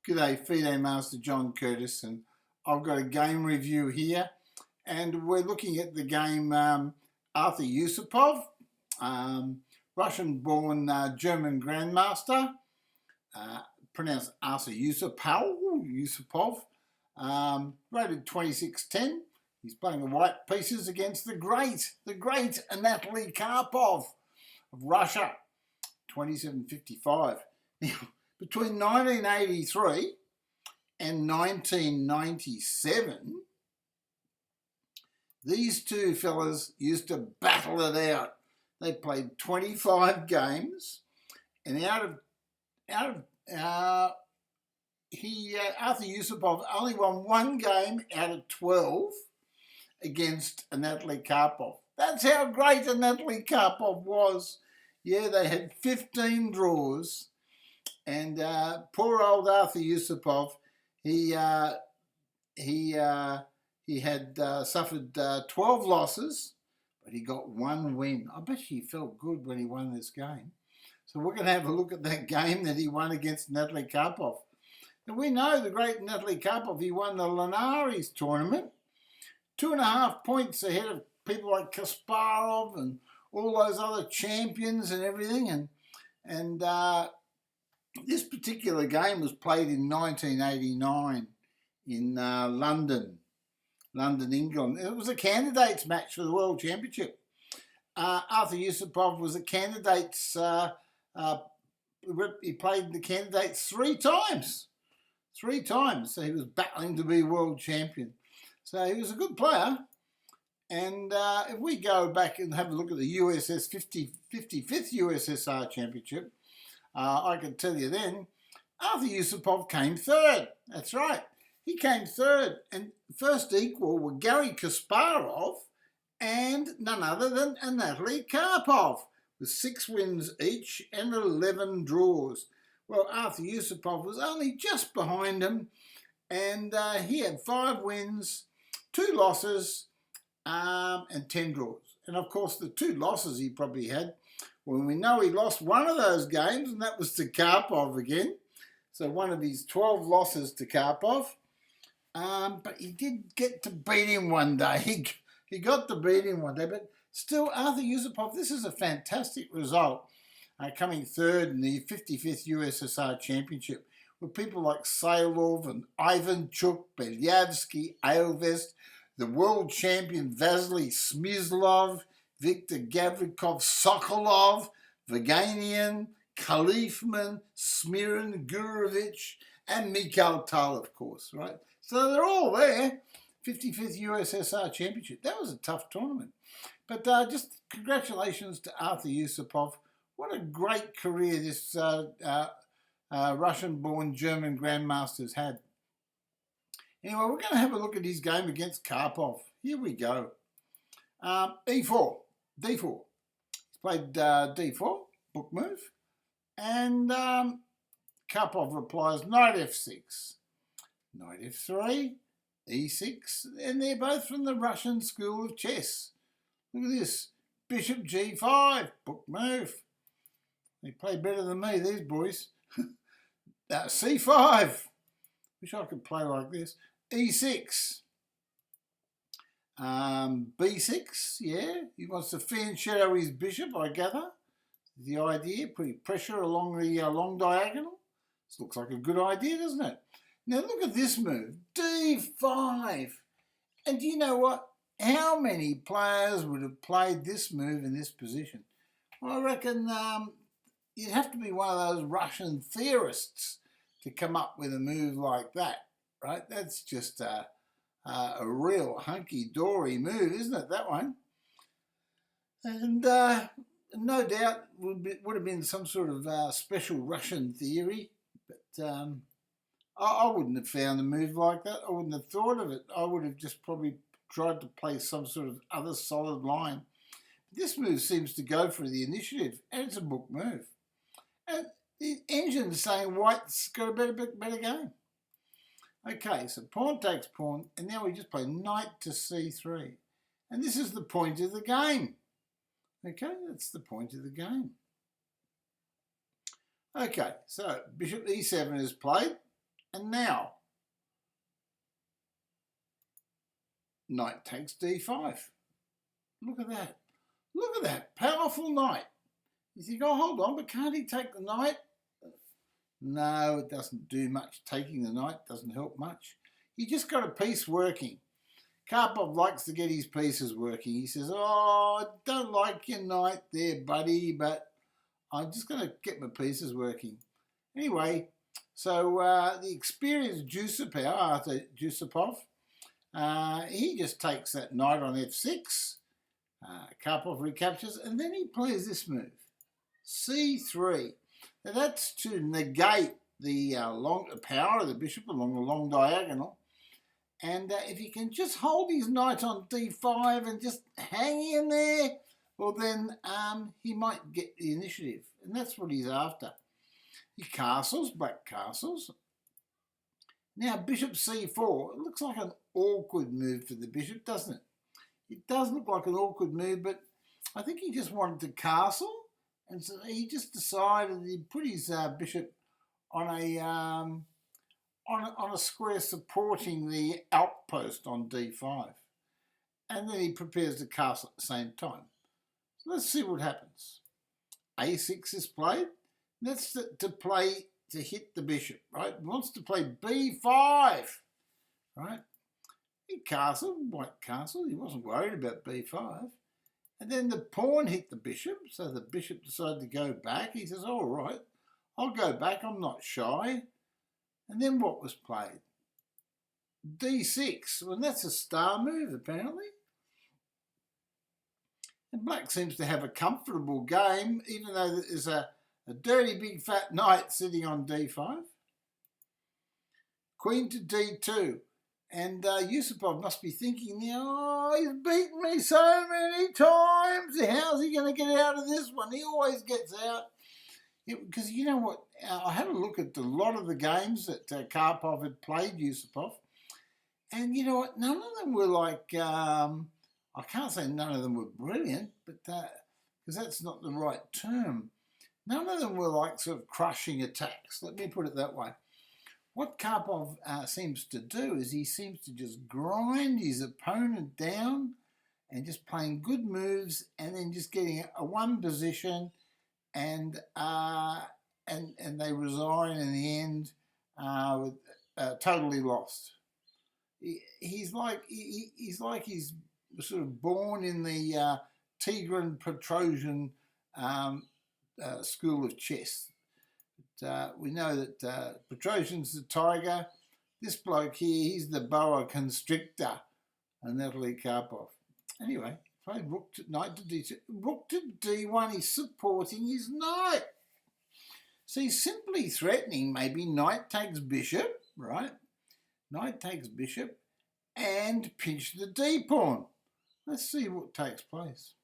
G'day, FIDE Master John Curtis, and I've got a game review here, and we're looking at the game Artur Yusupov, Russian-born German Grandmaster, pronounced Artur Yusupov, rated 26-10. He's playing the white pieces against the great Anatoly Karpov of Russia, 27-55. Now, between 1983 and 1997, these two fellas used to battle it out. They played 25 games, and Artur Yusupov only won one game out of 12 against Anatoly Karpov. That's how great Anatoly Karpov was. Yeah, they had 15 draws. And poor old Artur Yusupov, he had suffered 12 losses, but he got one win. I bet he felt good when he won this game. So we're going to have a look at that game that he won against Anatoly Karpov. Now we know the great Anatoly Karpov, he won the Linares Tournament, 2.5 points ahead of people like Kasparov and all those other champions and everything. And this particular game was played in 1989 in London, England. It was a candidates match for the World Championship. Artur Yusupov was a candidates, he played the candidates three times. So he was battling to be world champion. So he was a good player. And if we go back and have a look at the 55th USSR Championship, I can tell you then, Artur Yusupov came third. That's right. He came third. And first equal were Garry Kasparov and none other than Anatoly Karpov, with 6 wins each and 11 draws. Well, Artur Yusupov was only just behind him, and he had 5 wins, 2 losses, and 10 draws. And of course, the 2 losses he probably had, when we know he lost one of those games, and that was to Karpov again. So one of his 12 losses to Karpov. But he did get to beat him one day. He got to beat him one day. But still, Artur Yusupov, this is a fantastic result. Coming third in the 55th USSR Championship, with people like Sailov and Ivanchuk, Belyavsky, Ailvest, the world champion Vasily Smyslov, Viktor Gavrikov, Sokolov, Vaganian, Khalifman, Smirin, Gurevich, and Mikhail Tal, of course, right? So they're all there. 55th USSR Championship. That was a tough tournament. But just congratulations to Artur Yusupov. What a great career this Russian-born German Grandmaster's had. Anyway, we're going to have a look at his game against Karpov. Here we go. E4, D4. He's played D4, book move. And Karpov replies knight F6, knight F3, E6. And they're both from the Russian school of chess. Look at this. Bishop G5, book move. They play better than me, these boys. C5. Wish I could play like this. E6. B6, yeah. He wants to fan shadow his bishop, I gather. The idea, putting pressure along the long diagonal. This looks like a good idea, doesn't it? Now look at this move, D5. And do you know what? How many players would have played this move in this position? Well, I reckon you'd have to be one of those Russian theorists to come up with a move like that, right? That's just a real hunky-dory move, isn't it, that one? And no doubt would have been some sort of special Russian theory, but I wouldn't have found a move like that. I wouldn't have thought of it. I would have just probably tried to play some sort of other solid line. This move seems to go for the initiative, and it's a book move. And the engine's saying white's got a better game. Okay, so pawn takes pawn, and now we just play knight to c3. And this is the point of the game. Okay, that's the point of the game. Okay, so bishop e7 is played. And now, knight takes d5. Look at that. Look at that. Powerful knight. You think, oh, hold on, but can't he take the knight? No, it doesn't do much. Taking the knight doesn't help much. He just got a piece working. Karpov likes to get his pieces working. He says, oh, I don't like your knight there, buddy, but I'm just going to get my pieces working. Anyway, so the experienced Yusupov, Artur Yusupov, he just takes that knight on f6. Karpov recaptures, and then he plays this move, c3. Now that's to negate the power of the bishop along the long diagonal. And if he can just hold his knight on d5 and just hang in there, well then he might get the initiative. And that's what he's after. He castles, black castles. Now bishop c4, it looks like an awkward move for the bishop, doesn't it? It does look like an awkward move, but I think he just wanted to castle. And so he just decided he'd put his bishop on a square supporting the outpost on d5. And then he prepares to castle at the same time. So let's see what happens. a6 is played. That's to hit the bishop, right? He wants to play b5, right? He castled, white castled. He wasn't worried about b5. And then the pawn hit the bishop, so the bishop decided to go back. He says, all right, I'll go back. I'm not shy. And then what was played? d6. Well, that's a star move, apparently. And black seems to have a comfortable game, even though there's a dirty big fat knight sitting on d5. Queen to d2. And Yusupov must be thinking now, oh, he's beaten me so many times. How's he going to get out of this one? He always gets out. Because you know what? I had a look at a lot of the games that Karpov had played Yusupov. And you know what? None of them were like, I can't say none of them were brilliant, but because that's not the right term. None of them were like sort of crushing attacks. Let me put it that way. What Karpov seems to do is he seems to just grind his opponent down and just playing good moves and then just getting a one position and they resign in the end with totally lost. He's like he's sort of born in the Tigran Petrosian school of chess. We know that Petrosian's the tiger. This bloke here, he's the boa constrictor, Anatoly Karpov. Anyway, played rook to knight to d2. Rook to d1, he's supporting his knight. So he's simply threatening maybe knight takes bishop, right? Knight takes bishop and pinch the d-pawn. Let's see what takes place.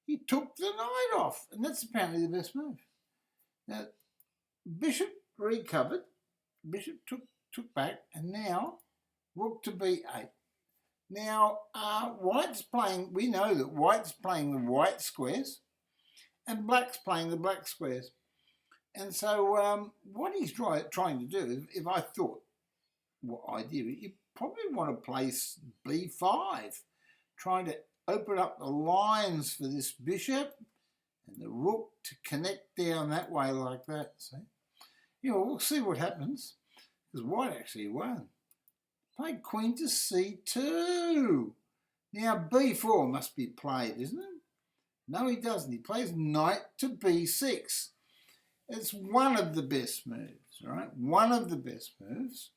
He took the knight off, and that's apparently the best move. Now, bishop recovered, bishop took back, and now rook to b8. Now, white's playing, we know that white's playing the white squares, and black's playing the black squares. And so what he's trying to do, if I thought what idea, you probably want to place b5, trying to open up the lines for this bishop and the rook to connect down that way like that, see? You know, we'll see what happens, because white actually won. Played queen to c2. Now b4 must be played, isn't it? No, he doesn't. He plays knight to b6. It's one of the best moves, right? One of the best moves.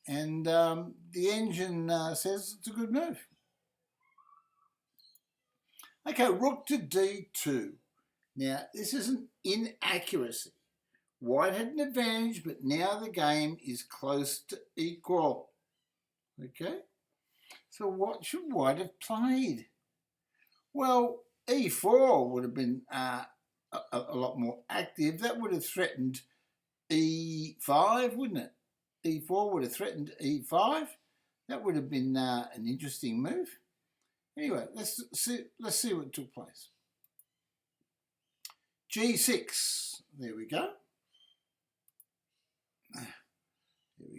And the engine says it's a good move. Okay, rook to d2. Now, this is an inaccuracy. White had an advantage, but now the game is close to equal. Okay? So what should white have played? Well, e4 would have been a lot more active. That would have threatened e5, wouldn't it? e4 would have threatened e5. That would have been an interesting move. Anyway, let's see what took place. g6. There we go.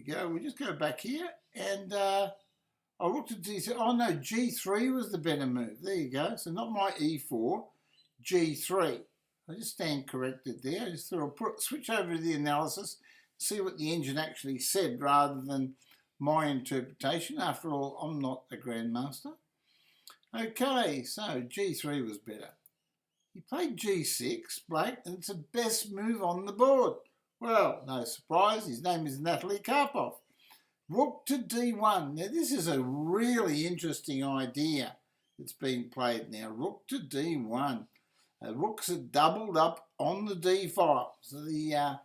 go. We'll just go back here and I looked at D7. Oh no, G3 was the better move. There you go. So not my E4, G3. I just stand corrected there. I just thought I'll switch over to the analysis, see what the engine actually said rather than my interpretation. After all, I'm not a grandmaster. Okay, so G3 was better. He played G6, black, and it's the best move on the board. Well, no surprise, his name is Anatoly Karpov. Rook to D1. Now, this is a really interesting idea that's being played now. Rook to D1. Rooks are doubled up on the D file. So the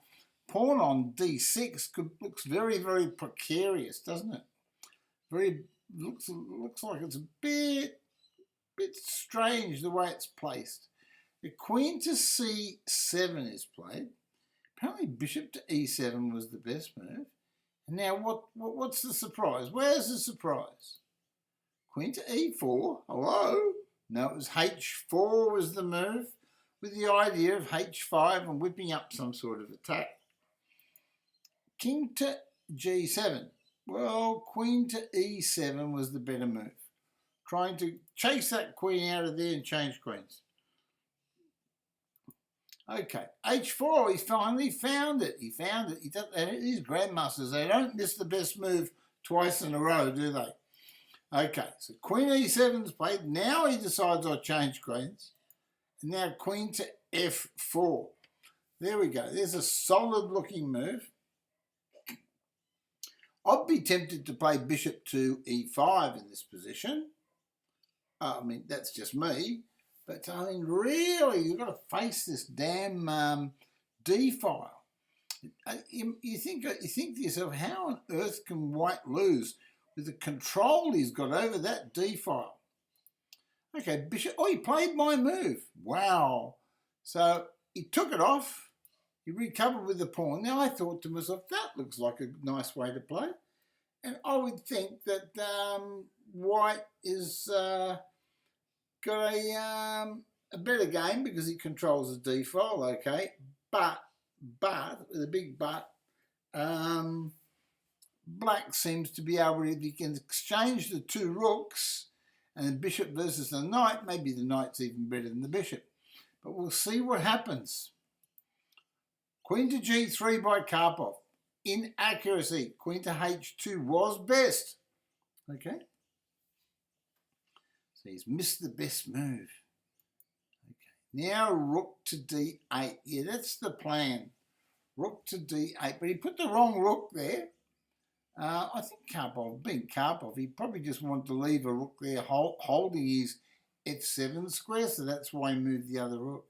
pawn on D6 looks very, very precarious, doesn't it? Looks like it's a bit strange the way it's placed. The queen to C7 is played. Apparently bishop to E7 was the best move. And now what's the surprise? Where's the surprise? Queen to E4. Hello? No, it was H4 was the move, with the idea of H5 and whipping up some sort of attack. King to G7. Well, queen to E7 was the better move. Trying to chase that queen out of there and change queens. Okay, H4, he finally found it. He found it. These grandmasters, they don't miss the best move twice in a row, do they? Okay, so queen E7 is played. Now he decides I'll change queens. And now queen to F4. There we go. There's a solid looking move. I'd be tempted to play bishop to E5 in this position. I mean, that's just me. But I mean, really, you've got to face this damn D file. You think to yourself, how on earth can White lose with the control he's got over that D file? Okay, bishop. Oh, he played my move. Wow. So he took it off. He recovered with the pawn. Now I thought to myself, that looks like a nice way to play. And I would think that White is got a better game because he controls the D file. Okay, but with a big but, Black seems to be able to, if he can exchange the two rooks and the bishop versus the knight, maybe the knight's even better than the bishop. But we'll see what happens. Queen to G3 by Karpov. Inaccuracy. Queen to H2 was best. Okay. So he's missed the best move. Okay. Now rook to D8. Yeah, that's the plan. Rook to D8. But he put the wrong rook there. I think Karpov, being Karpov, he probably just wanted to leave a rook there holding his F7 square, so that's why he moved the other rook.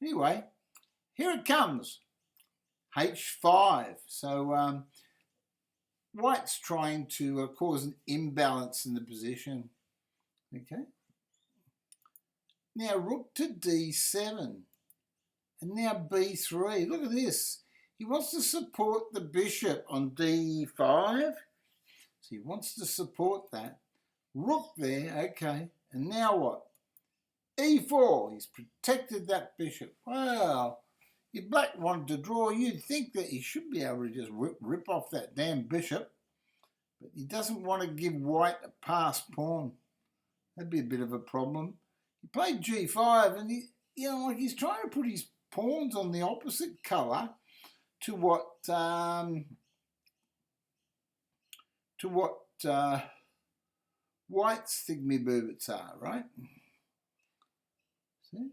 Anyway, here it comes. H5. So White's trying to cause an imbalance in the position. Okay. Now rook to D7. And now B3. Look at this. He wants to support the bishop on D5. So he wants to support that. Rook there, okay. And now what? E4. He's protected that bishop. Wow. If Black wanted to draw, you'd think that he should be able to just rip off that damn bishop. But he doesn't want to give White a passed pawn. That'd be a bit of a problem. He played G5 and he's trying to put his pawns on the opposite colour to what White's thingamabobits are, right? See?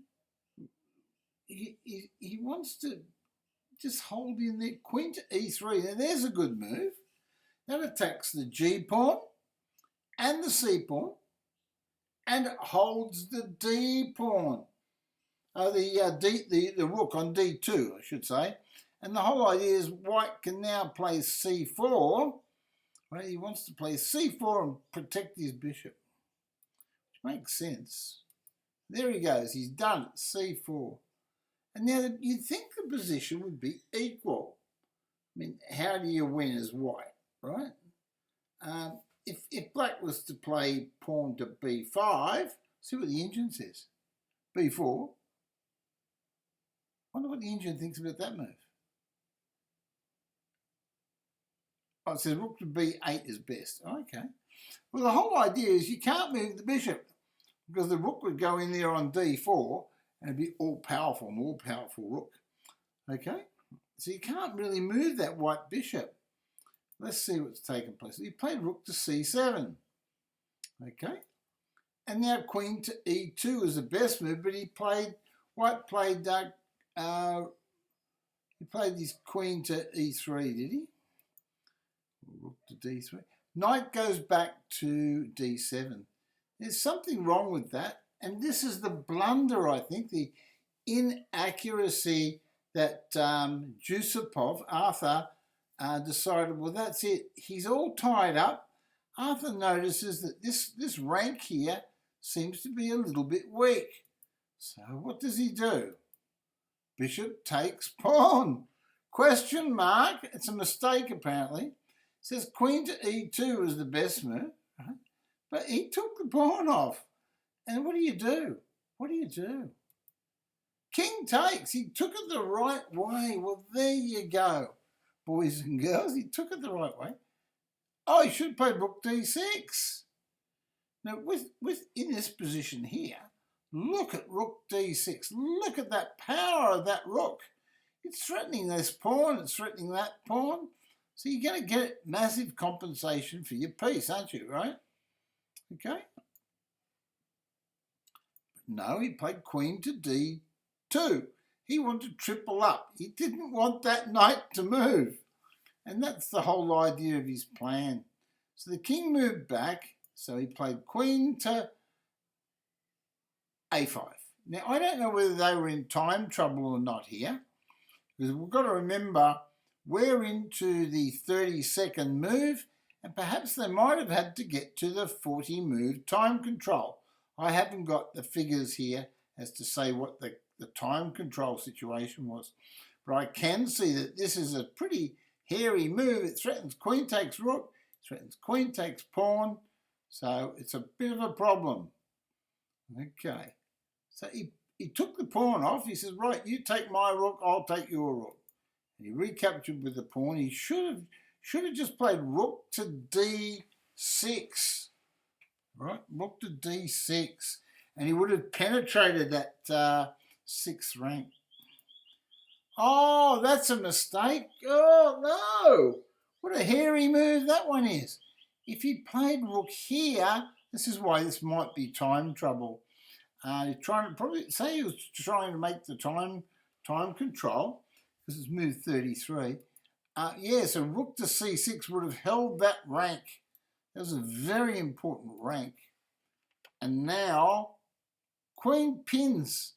He wants to just hold in there. Queen to E3. Now there's a good move. That attacks the G pawn and the C pawn, and it holds the D pawn. The rook on D2, I should say. And the whole idea is White can now play C4. Right? He wants to play C4 and protect his bishop, which makes sense. There he goes. He's done it. C4. And now you'd think the position would be equal. I mean, how do you win as White, right? If Black was to play pawn to B5, see what the engine says. B4. Wonder what the engine thinks about that move. Oh, it says rook to b8 is best. Okay. Well, the whole idea is you can't move the bishop because the rook would go in there on d4 and it'd be all-powerful, more powerful rook. Okay? So you can't really move that white bishop. Let's see what's taken place. He played rook to c7. Okay? And now queen to e2 is the best move, but white played his queen to e3, did he? Rook to d3. Knight goes back to d7. There's something wrong with that. And this is the blunder, I think, the inaccuracy that Yusupov, Arthur, decided, well, that's it. He's all tied up. Arthur notices that this rank here seems to be a little bit weak. So what does he do? Bishop takes pawn. Question mark. It's a mistake, apparently. It says queen to e2 is the best move, right? But he took the pawn off. And what do you do? What do you do? King takes. He took it the right way. Well, there you go, boys and girls. He took it the right way. Oh, he should play rook d6. Now, in this position here, look at rook d6. Look at that power of that rook. It's threatening this pawn. It's threatening that pawn. So you're going to get massive compensation for your piece, aren't you, right? Okay. No, he played queen to d2. He wanted to triple up. He didn't want that knight to move. And that's the whole idea of his plan. So the king moved back. So he played queen to a5. Now, I don't know whether they were in time trouble or not here, because we've got to remember we're into the 32nd move, and perhaps they might have had to get to the 40 move time control. I haven't got the figures here as to say what the time control situation was, but I can see that this is a pretty hairy move. It threatens queen takes rook, it threatens queen takes pawn, so it's a bit of a problem. Okay, so he took the pawn off. He says, right, you take my rook, I'll take your rook. And he recaptured with the pawn. He should have just played rook to d6. Right, rook to d6. And he would have penetrated that 6th rank. Oh, that's a mistake. Oh, no. What a hairy move that one is. If he played rook here, this is why this might be time trouble. He's trying to probably say he was trying to make the time control because it's move 33. Yeah, so rook to c6 would have held that rank. That was a very important rank. And now queen pins.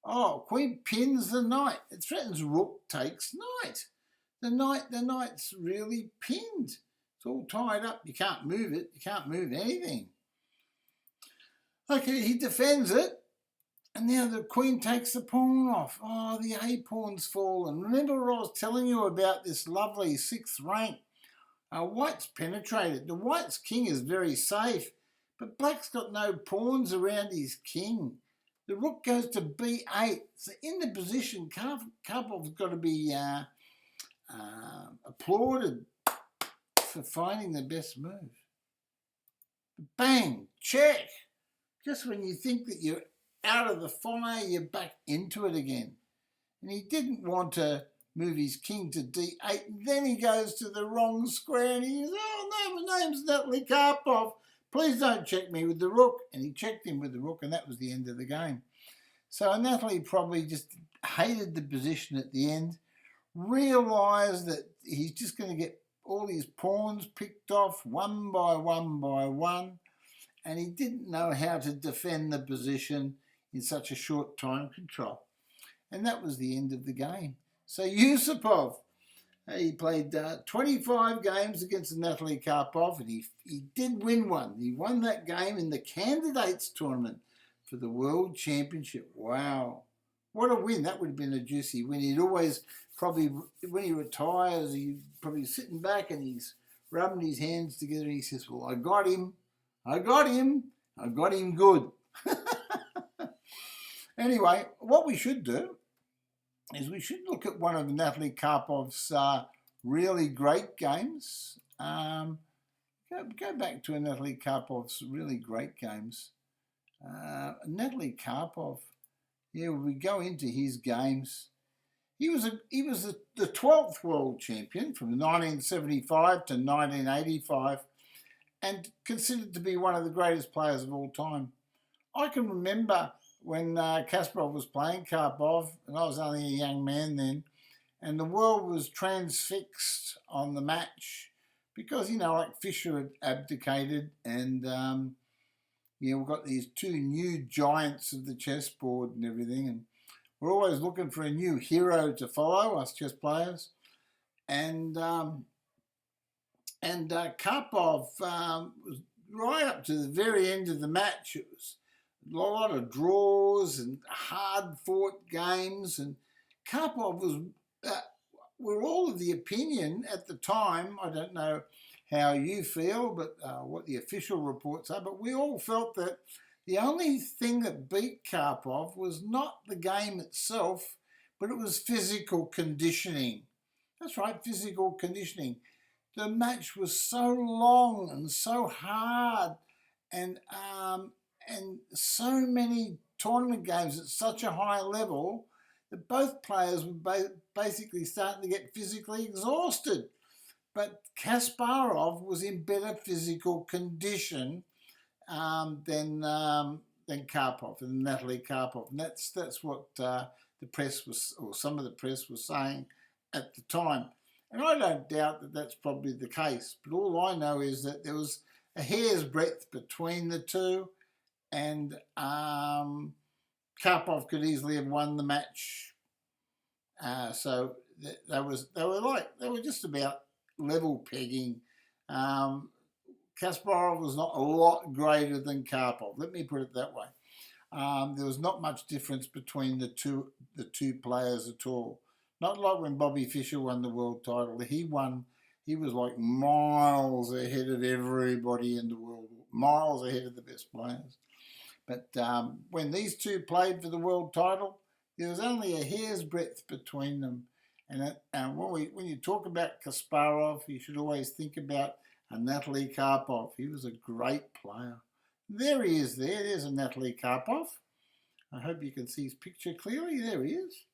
Oh, queen pins the knight. It threatens rook takes knight. The knight's really pinned. It's all tied up. You can't move it. You can't move anything. Okay, he defends it. And now the queen takes the pawn off. Oh, the A pawn's fallen. Remember what I was telling you about this lovely 6th rank? White's penetrated. The white's king is very safe, but black's got no pawns around his king. The rook goes to b8. So in the position, Karpov's got to be applauded for finding the best move. Bang, check. Just when you think that you're out of the fire, you're back into it again. And he didn't want to move his king to d8. And then he goes to the wrong square and he says, oh no, my name's Anatoly Karpov. Please don't check me with the rook. And he checked him with the rook, and that was the end of the game. So Anatoly probably just hated the position at the end, realised that he's just going to get all his pawns picked off one by one by one, and he didn't know how to defend the position in such a short time control. And that was the end of the game. So Yusupov, he played 25 games against Anatoly Karpov, and he did win one. He won that game in the Candidates Tournament for the World Championship. Wow. What a win. That would have been a juicy win. He'd always probably, when he retires, he's probably sitting back and he's rubbing his hands together and he says, well, I got him good. Anyway, what we should do is we should look at one of Anatoly Karpov's really great games. Go back to Anatoly Karpov's really great games. Anatoly Karpov, yeah, we go into his games. He was the 12th world champion from 1975 to 1985, and considered to be one of the greatest players of all time. I can remember when Kasparov was playing Karpov, and I was only a young man then, and the world was transfixed on the match because, like Fischer had abdicated, and we've got these two new giants of the chessboard and everything, and we're always looking for a new hero to follow, us chess players. And Karpov was right up to the very end of the match. It was a lot of draws and hard-fought games. And Karpov was, we're all of the opinion at the time, I don't know how you feel, but what the official reports are, but we all felt that the only thing that beat Karpov was not the game itself, but it was physical conditioning. That's right, physical conditioning. The match was so long and so hard, and so many tournament games at such a high level that both players were basically starting to get physically exhausted. But Kasparov was in better physical condition than Karpov, and Anatoly Karpov, and that's what the press was, or some of the press was saying at the time. And I don't doubt that that's probably the case, but all I know is that there was a hair's breadth between the two, and Karpov could easily have won the match. So they were just about level pegging. Kasparov was not a lot greater than Karpov. Let me put it that way. There was not much difference between the two players at all. Not like when Bobby Fischer won the world title. He was like miles ahead of everybody in the world, miles ahead of the best players. But when these two played for the world title, there was only a hair's breadth between them. And when you talk about Kasparov, you should always think about Anatoly Karpov. He was a great player. There he is there. There's Anatoly Karpov. I hope you can see his picture clearly. There he is.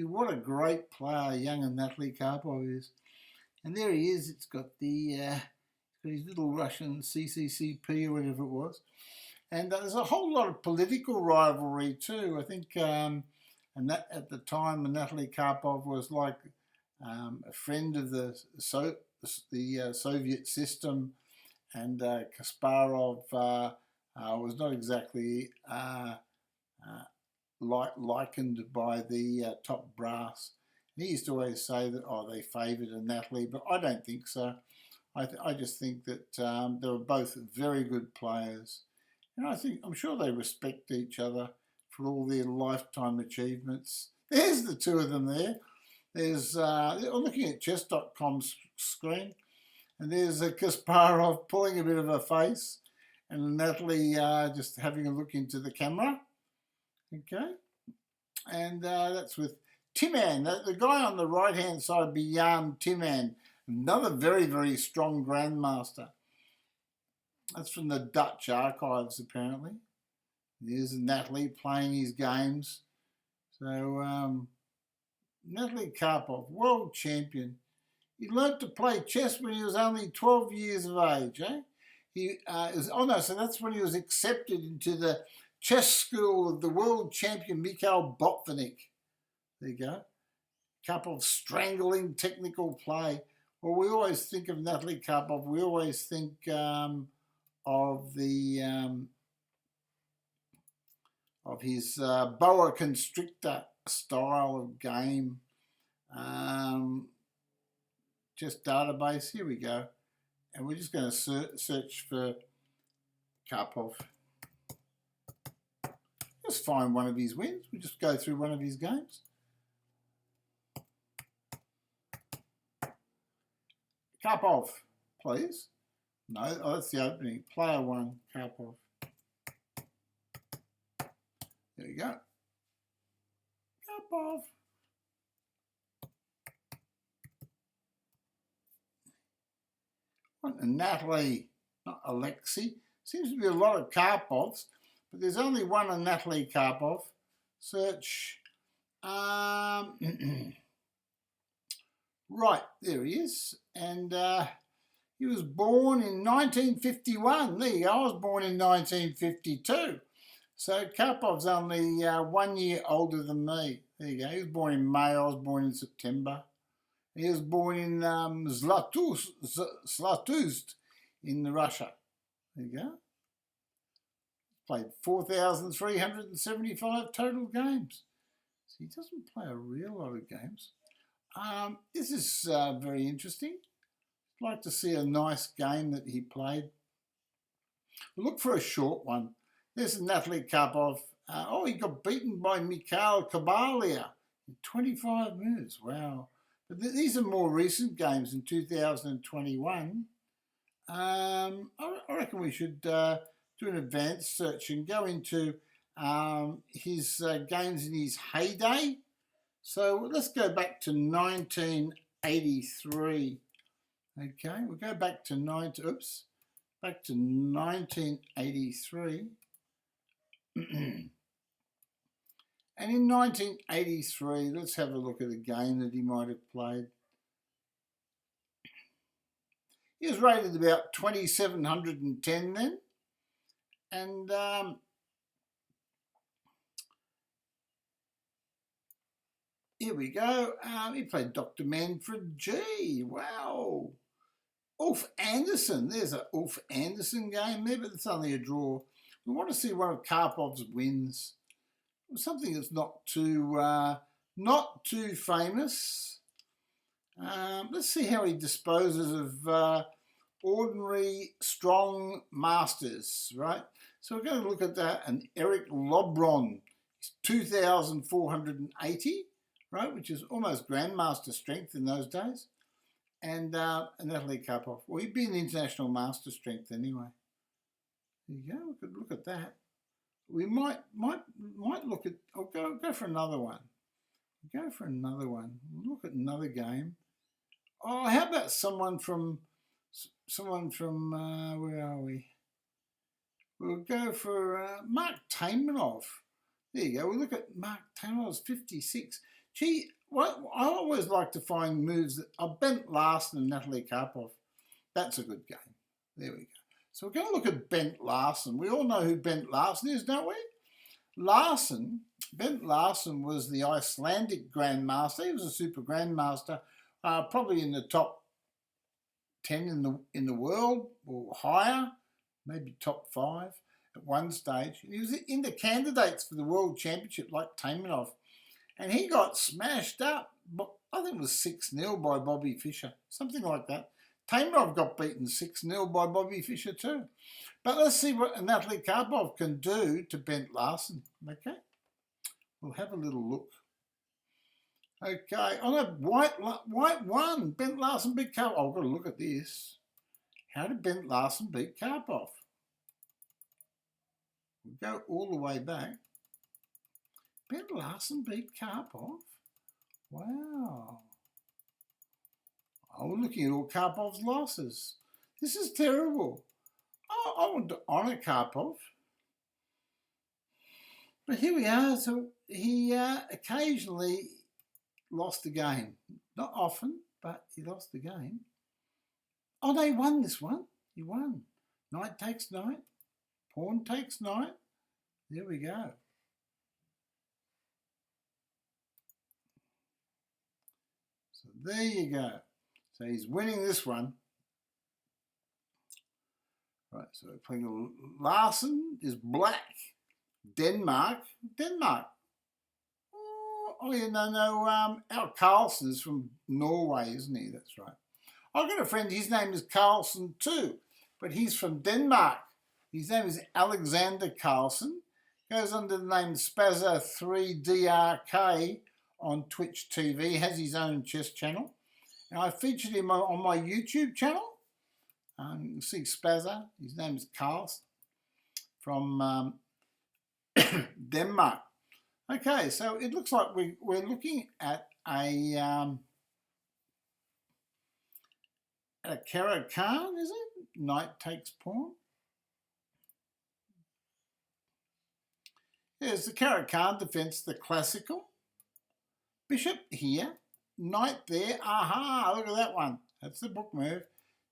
What a great player young Anatoly Karpov is. And there he is. It's got his little Russian CCCP or whatever it was. And there's a whole lot of political rivalry too. I think and that at the time Anatoly Karpov was like a friend of the Soviet system, and Kasparov was not exactly likened by the top brass. He used to always say that they favoured Anatoly, but I don't think so. I just think that they were both very good players, and I'm sure they respect each other for all their lifetime achievements. There's the two of them there. There's I'm looking at chess.com's screen, and there's Kasparov pulling a bit of a face, and Anatoly just having a look into the camera. Okay, and that's with Timan, the guy on the right-hand side, beyond Timan, another very, very strong grandmaster. That's from the Dutch archives, apparently. There's Anatoly playing his games. So, Anatoly Karpov, world champion. He learnt to play chess when he was only 12 years of age. So that's when he was accepted into the chess school of the world champion Mikhail Botvinnik. There you go. Karpov's strangling technical play. Well, we always think of Anatoly Karpov. We always think of his boa constrictor style of game. Just database. Here we go. And we're just going to search for Karpov. Just find one of his wins. We just go through one of his games. Karpov, please. No, that's the opening. Player 1, Karpov. There you go. Karpov. Anatoly, not Alexey. Seems to be a lot of Karpovs, but there's only one Anatoly Karpov. Search. Right, there he is. And he was born in 1951. There you go, I was born in 1952. So Karpov's only 1 year older than me. There you go. He was born in May, I was born in September. He was born in Zlatust in Russia. There you go. Played 4,375 total games. So he doesn't play a real lot of games. This is very interesting. I'd like to see a nice game that he played. We'll look for a short one. There's Anatoly Karpov. He got beaten by Mikhail Kabalia in 25 moves. Wow. But these are more recent games in 2021. I reckon we should do an advanced search and go into his games in his heyday. So let's go back to 1983. Okay, we'll go back to 1983. And in 1983, let's have a look at a game that he might have played. He was rated about 2,710 then. And here we go. He played Dr. Manfred G. Wow. Ulf Anderson. There's a Ulf Anderson game there, but it's only a draw. We want to see one of Karpov's wins. Something that's not too famous. Let's see how he disposes of ordinary strong masters, right? So we're going to look at that. And Eric Lobron, 2,480, right, which is almost Grandmaster strength in those days. And Anatoly Karpov. Well, he'd be an international master strength anyway. There you go. We could look at that. We might look at. I'll go for another one. Go for another one. Look at another game. Oh, how about someone from where are we? We'll go for Mark Taimanov. There you go. We'll look at Mark Taimanov's 56. Gee, I always like to find moves that are Bent Larsen and Anatoly Karpov. That's a good game. There we go. So we're going to look at Bent Larsen. We all know who Bent Larsen is, don't we? Bent Larsen was the Icelandic Grandmaster. He was a super Grandmaster, probably in the top 10 in the world or higher, maybe top 5 at one stage. He was in the candidates for the World Championship like Taimanov. And he got smashed up, I think it was 6-0 by Bobby Fischer, something like that. Taimanov got beaten 6-0 by Bobby Fischer too. But let's see what Anatoly Karpov can do to Bent Larsen, okay? We'll have a little look. Okay, on a white one, Bent Larsen beat Karpov. I've got to look at this. How did Bent Larsen beat Karpov? We'll go all the way back. Bent Larsen beat Karpov? Wow. Oh, we're looking at all Karpov's losses. This is terrible. Oh, I want to honour Karpov. But here we are. So he occasionally lost a game. Not often, but he lost the game. Oh, no, he won this one. He won. Knight takes knight. Pawn takes knight. There we go. So there you go. So he's winning this one. Right, so we're playing Larsen is black. Denmark. Oh yeah, no. Our Carlsen is from Norway, isn't he? That's right. I've got a friend, his name is Carlsen too, but he's from Denmark. His name is Alexander Carlsen. Goes under the name Spazza3DRK on Twitch TV. Has his own chess channel. And I featured him on my YouTube channel. You can see Spazza. His name is Carlsen from Denmark. Okay, so it looks like we're looking at a a Karakan, is it? Knight takes pawn. There's the Karakan defense, the classical. Bishop here, knight there. Aha, look at that one. That's the book move.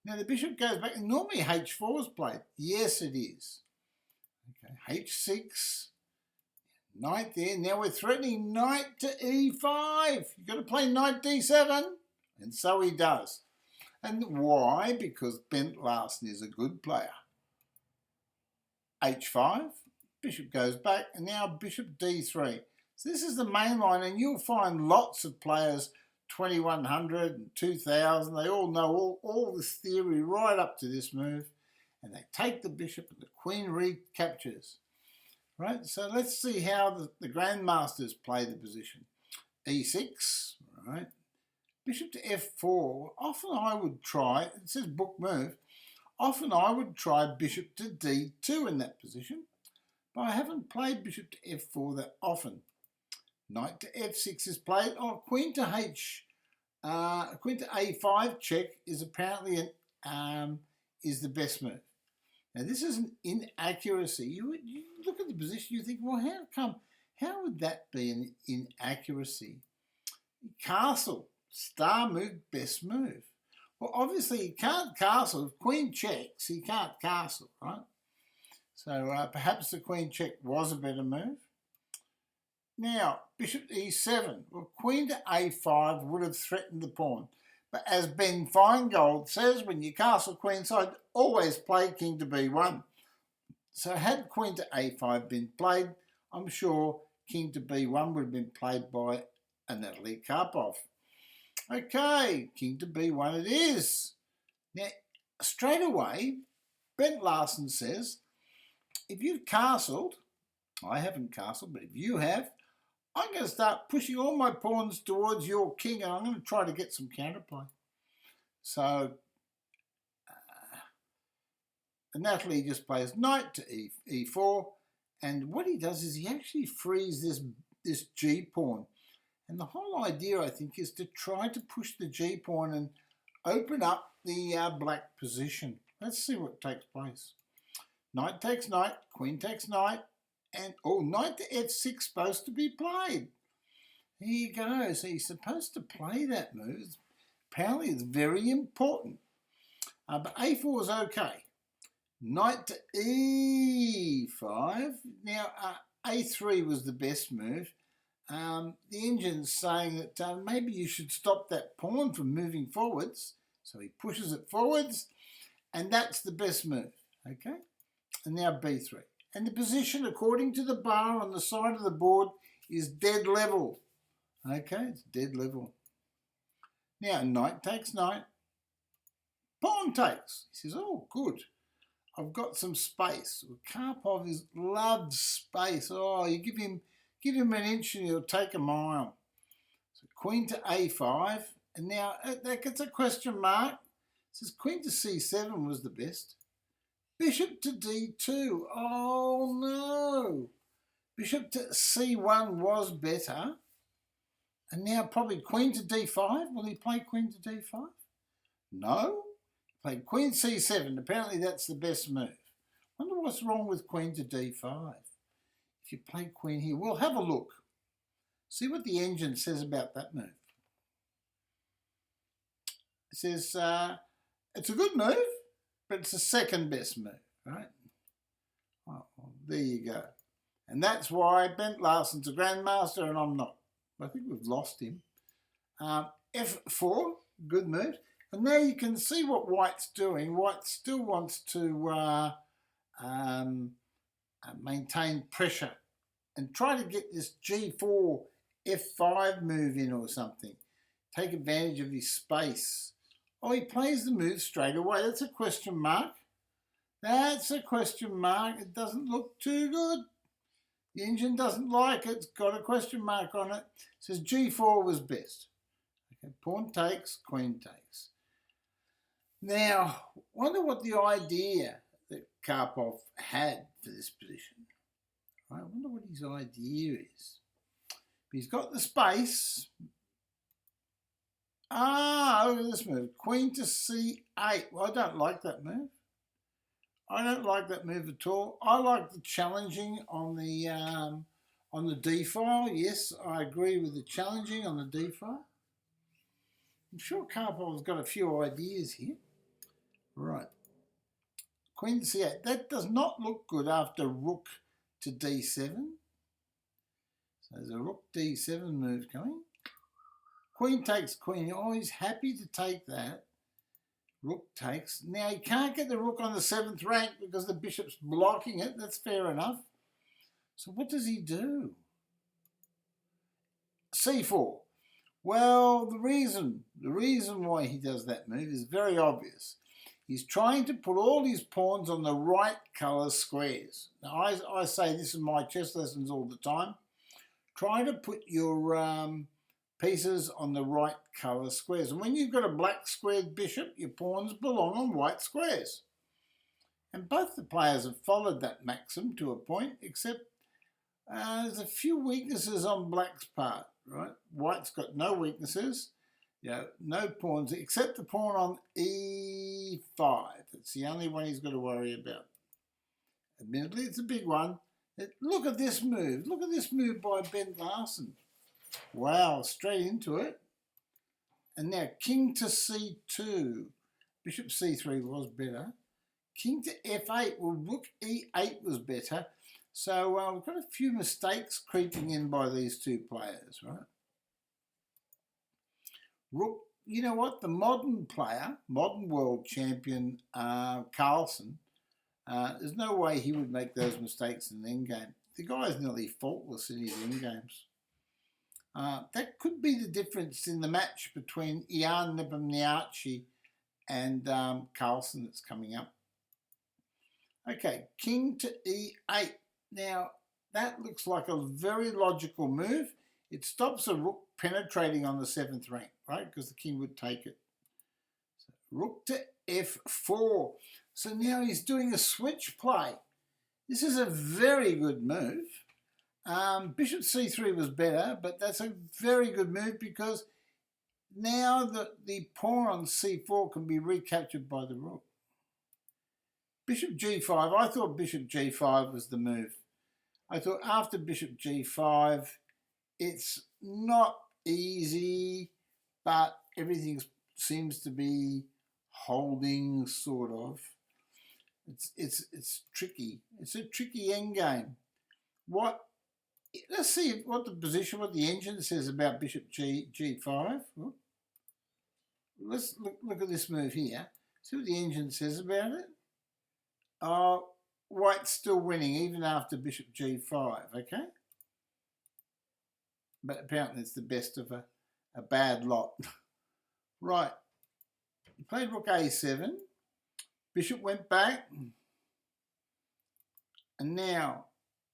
Now the bishop goes back. Normally h4 is played. Yes, it is. Okay, h6. Knight there. Now we're threatening knight to e5. You've got to play knight d7. And so he does. And why? Because Bent Larsen is a good player. h5. Bishop goes back. And now bishop d3. So this is the main line. And you'll find lots of players, 2100 and 2000. They all know all this theory right up to this move. And they take the bishop and the queen recaptures. Right, so let's see how the grandmasters play the position. e6, right? Bishop to f4. Often I would try, it says book move, often I would try bishop to d2 in that position, but I haven't played bishop to f4 that often. Knight to f6 is played. Oh, queen to a5 check is apparently is the best move. Now this is an inaccuracy. You look at the position, you think, well, how would that be an inaccuracy? Castle, star move, best move. Well, obviously he can't castle. If queen checks, he can't castle, right? So perhaps the queen check was a better move. Now, bishop to e7. Well, queen to a5 would have threatened the pawn. But as Ben Feingold says, when you castle queenside, always play king to b1. So had queen to a5 been played, I'm sure king to b1 would have been played by Anatoly Karpov. Okay, king to b1 it is. Now, straight away, Bent Larsen says, if you've castled, I haven't castled, but if you have, I'm going to start pushing all my pawns towards your king and I'm going to try to get some counterplay. So, Anatoly just plays knight to e4 and what he does is he actually frees this g-pawn. And the whole idea, I think, is to try to push the g-pawn and open up the black position. Let's see what takes place. Knight takes knight, queen takes knight, and knight to f6 supposed to be played. Here you go. So he's supposed to play that move. Apparently it's very important. But a4 is okay. Knight to e5. Now a3 was the best move. The engine's saying that maybe you should stop that pawn from moving forwards. So he pushes it forwards, and that's the best move. Okay. And now b3. And the position, according to the bar on the side of the board, is dead level. Okay, it's dead level. Now, knight takes knight. Pawn takes. He says, oh, good. I've got some space. Well, Karpov loves space. Oh, you give him an inch and he'll take a mile. So queen to a5. And now that gets a question mark. It says queen to c7 was the best. Bishop to d2. Oh, no. Bishop to c1 was better. And now probably queen to d5. Will he play queen to d5? No. He played queen c7. Apparently that's the best move. Wonder what's wrong with queen to d5. If you play queen here, we'll have a look. See what the engine says about that move. It says it's a good move, but it's the second best move, right? Oh, well, there you go. And that's why Bent Larsen's a grandmaster and I'm not. I think we've lost him. f4, good move. And there you can see what White's doing. White still wants to maintain pressure and try to get this g4, f5 move in or something. Take advantage of his space. Oh, he plays the move straight away. That's a question mark. That's a question mark. It doesn't look too good. The engine doesn't like it. It's got a question mark on it. It says g4 was best. Okay, pawn takes, queen takes. Now, wonder what the idea that Karpov had for this position. I wonder what his idea is. He's got the space. Ah, look at this move. Queen to c8. Well, I don't like that move. I don't like that move at all. I like the challenging on the D file. Yes, I agree with the challenging on the D file. I'm sure Karpov's got a few ideas here. Right. Queen to c8. That does not look good after rook to d7. So there's a rook d7 move coming. Queen takes queen. You're always happy to take that. Rook takes. Now, you can't get the rook on the 7th rank because the bishop's blocking it. That's fair enough. So what does he do? c4. Well, the reason why he does that move is very obvious. He's trying to put all his pawns on the right colour squares. Now, I say this in my chess lessons all the time. Try to put your pieces on the right colour squares. And when you've got a black squared bishop, your pawns belong on white squares. And both the players have followed that maxim to a point, except there's a few weaknesses on black's part, right? White's got no weaknesses, no pawns, except the pawn on e5. It's the only one he's got to worry about. Admittedly, it's a big one. Look at this move. Look at this move by Bent Larsen. Wow, straight into it. And now king to c2. Bishop c3 was better. King to f8. Well, rook e8 was better. So we've got a few mistakes creeping in by these two players, right? Rook, you know what? The modern player, modern world champion Carlsen, there's no way he would make those mistakes in the endgame. The guy's nearly faultless in his endgames. That could be the difference in the match between Ian Nepomniachtchi and Carlsen that's coming up. Okay, king to e8. Now, that looks like a very logical move. It stops a rook penetrating on the 7th rank, right? Because the king would take it. So, rook to f4. So now he's doing a switch play. This is a very good move. Bishop c3 was better, but that's a very good move because now the pawn on c4 can be recaptured by the rook. Bishop g5, I thought bishop g5 was the move. I thought after bishop g5, it's not easy, but everything seems to be holding, sort of. It's tricky. It's a tricky endgame. Let's see what the engine says about bishop g5. Let's look at this move here. See what the engine says about it. White's still winning even after bishop g5, okay? But apparently it's the best of a bad lot. Right. He played rook a7. Bishop went back. And now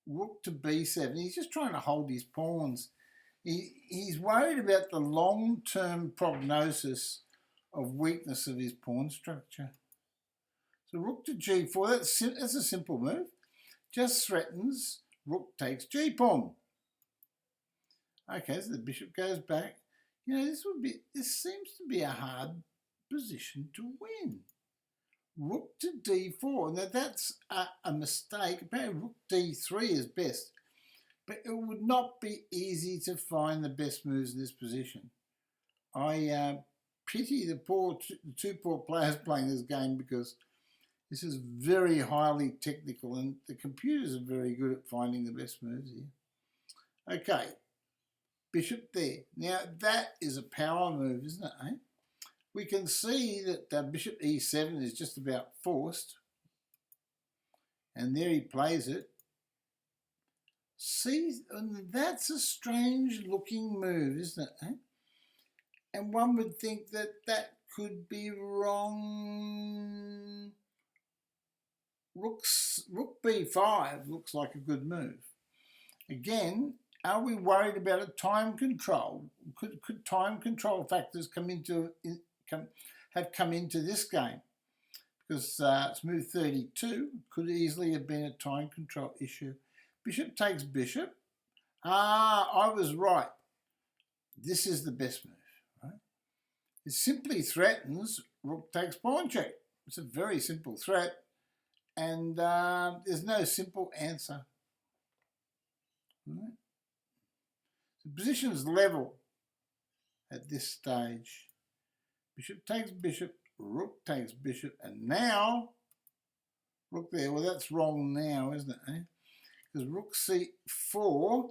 rook to b7. He's just trying to hold his pawns. He's worried about the long-term prognosis of weakness of his pawn structure. So rook to g4, that's a simple move. Just threatens rook takes g-pawn. Okay, so the bishop goes back. This seems to be a hard position to win. Rook to d4. Now that's a mistake. Apparently rook d3 is best. But it would not be easy to find the best moves in this position. I pity the two poor players playing this game because this is very highly technical and the computers are very good at finding the best moves here. Okay, bishop there. Now that is a power move, isn't it, eh? We can see that bishop e7 is just about forced. And there he plays it. See, that's a strange looking move, isn't it, eh? And one would think that could be wrong. Rook b5 looks like a good move. Again, are we worried about a time control? Could time control factors have come into this game? Because it's move 32 could easily have been a time control issue. Bishop takes bishop. I was right. This is the best move, right? It simply threatens rook takes pawn check. It's a very simple threat, and there's no simple answer. Right. The position is level at this stage. Bishop takes bishop, rook takes bishop, and now rook there. Well, that's wrong now, isn't it? Eh? Because rook c4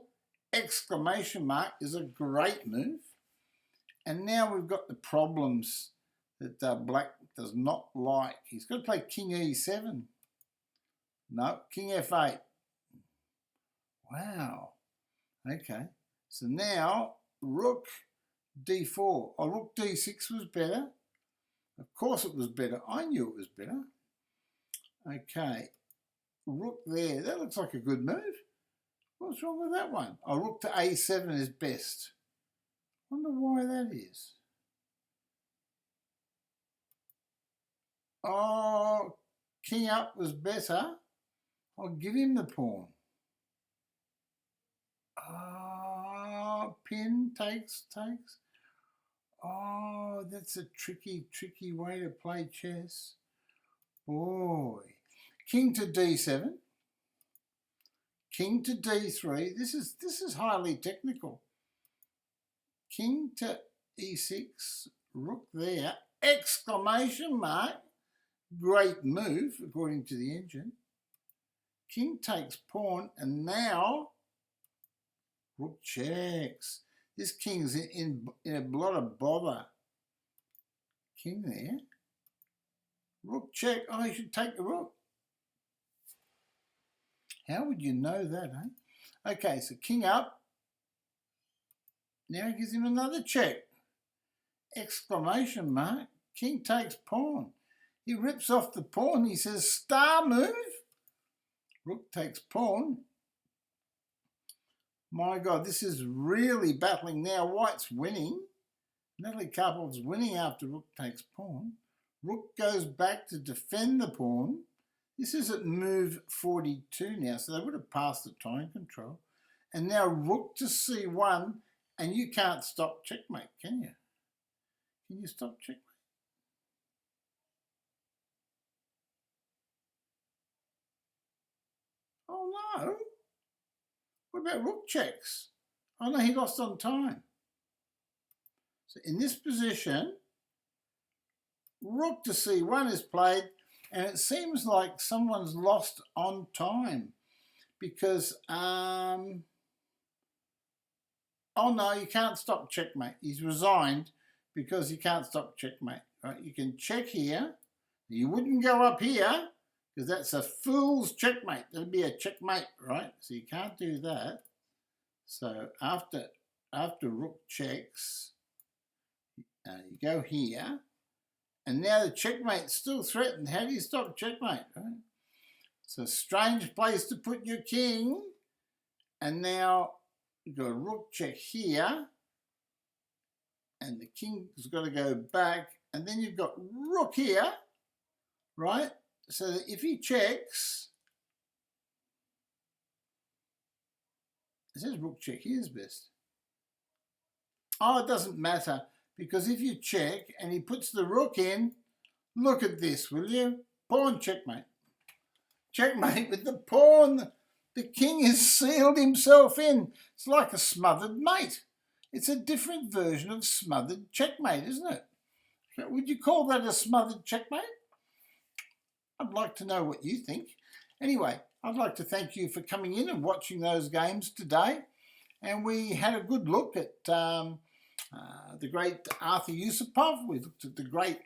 exclamation mark is a great move. And now we've got the problems that black does not like. He's got to play king e7. No, king f8. Wow. Okay. So now rook d4. Oh, rook d6 was better. Of course it was better. I knew it was better. Okay. Rook there. That looks like a good move. What's wrong with that one? Oh, rook to a7 is best. Wonder why that is. Oh, king up was better. I'll give him the pawn. Pin takes. Oh, that's a tricky way to play chess. Boy. King to d7. King to d3. This is highly technical. King to e6, rook there, exclamation mark, great move according to the engine. King takes pawn, and now rook checks. This king's in a lot of bother. King there, rook check. Oh, you should take the rook. How would you know that, eh? Okay, so king up. Now he gives him another check. Exclamation mark. King takes pawn. He rips off the pawn. He says, star move. Rook takes pawn. My God, this is really battling now. White's winning. Anatoly Karpov's winning after rook takes pawn. Rook goes back to defend the pawn. This is at move 42 now, so they would have passed the time control. And now rook to c1. And you can't stop checkmate, can you? Can you stop checkmate? Oh no. What about rook checks? Oh no, he lost on time. So in this position, rook to c1 is played, and it seems like someone's lost on time because oh no, you can't stop checkmate. He's resigned because you can't stop checkmate. Right? You can check here. You wouldn't go up here because that's a fool's checkmate. That'd be a checkmate, right? So you can't do that. So after rook checks, you go here, and now the checkmate's still threatened. How do you stop checkmate? Right? It's a strange place to put your king, and now you've got a rook check here, and the king's got to go back, and then you've got rook here, right? So that if he checks, it says rook check here is best. Oh, it doesn't matter, because if you check and he puts the rook in, look at this, will you? Pawn checkmate. Checkmate with the pawn. The king has sealed himself in. It's like a smothered mate. It's a different version of smothered checkmate, isn't it? Would you call that a smothered checkmate? I'd like to know what you think. Anyway, I'd like to thank you for coming in and watching those games today. And we had a good look at the great Artur Yusupov. We looked at the great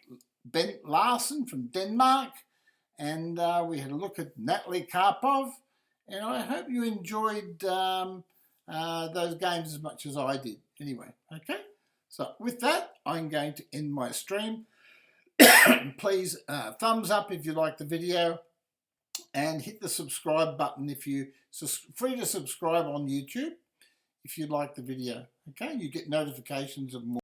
Bent Larsen from Denmark. And we had a look at Anatoly Karpov. And I hope you enjoyed those games as much as I did. Anyway, okay? So with that, I'm going to end my stream. Please thumbs up if you like the video, and hit the subscribe button if you free to subscribe on YouTube if you like the video. Okay, you get notifications of more.